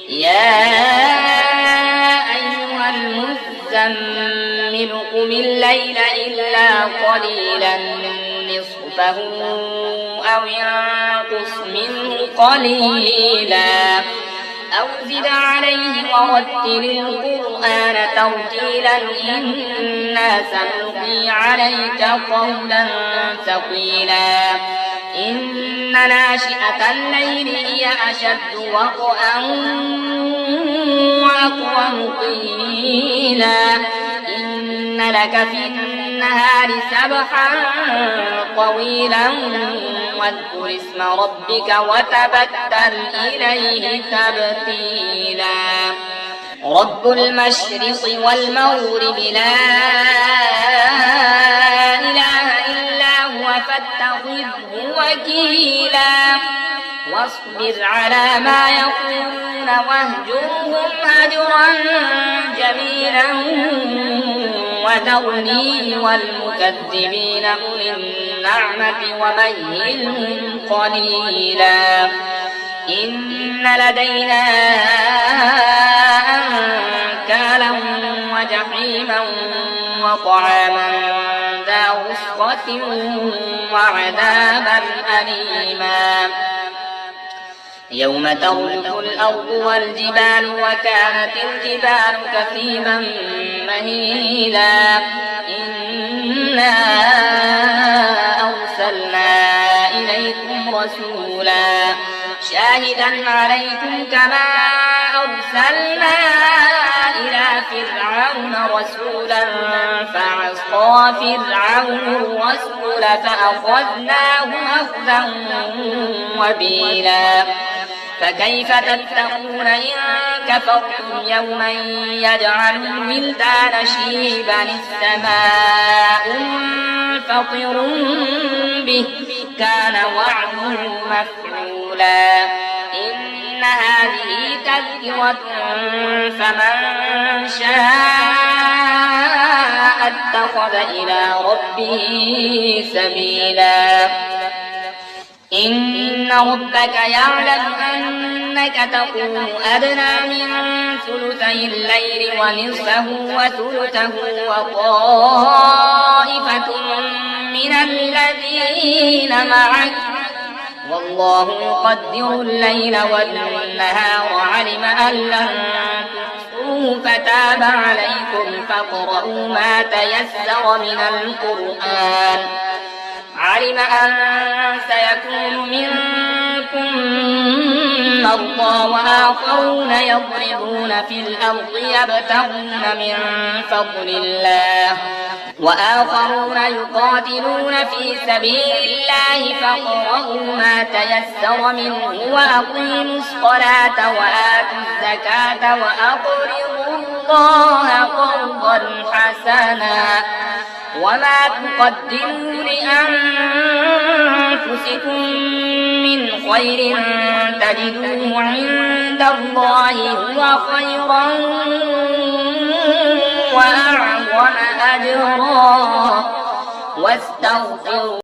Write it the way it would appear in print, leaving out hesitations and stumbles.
يا أيها المزمل قم الليل إلا قليلا نصفه أو انقص منه قليلا أو زد عليه ورتل القرآن ترتيلا إنا سنلقي عليك قولا ثقيلا إن ناشئة الليل هي أشد وطئا وأقوم قيلا إن لك في النهار سبحا طويلا واذكر اسم ربك وتبتل إليه تبتيلا رب المشرق والمغرب لا إله إلا هو فاتخذه وكيلا واصبر على ما يقولون واهجرهم هجرا جميلا وذرني والمكذبين أولي النعمة ومهلهم قليلا إن لدينا أنكالا وجحيما وطعاما ذا غصة وعذابا أليما يوم ترجف الأرض والجبال وكانت الجبال كثيبا مهيلا إنا أرسلنا إليكم رسولا شاهدا عليكم كما أرسلنا إلى فرعون رسولا فعصى فرعون الرسول فأخذناه أخذا وبيلا فكيف تتقون إن كفرتم يوما يجعل الولدان شيبا السماء منفطر به كان وعده مفعولا إن هذه تذكرة فمن شاء اتخذ إلى ربه سبيلا إن ربك يعلم أنك تقوم أدنى من ثلثي الليل ونصفه وثلثه وطائفة من الذين معك والله يقدر الليل والنهار علم أن لن تحصوه فتاب عليكم فاقرؤوا ما تيسر من القرآن علم أن سيكون منكم مرضى وآخرون يضربون في الأرض يبتغون من فضل الله وآخرون يقاتلون في سبيل الله فاقرؤوا ما تيسر منه وأقيموا الصلاة وآتوا الزكاة وأقرضوا الله قرضا حسنا وما تقدموا لأنفسكم من خير تجدوه عند الله هو خيرا وأعظم أجرا واستغفروا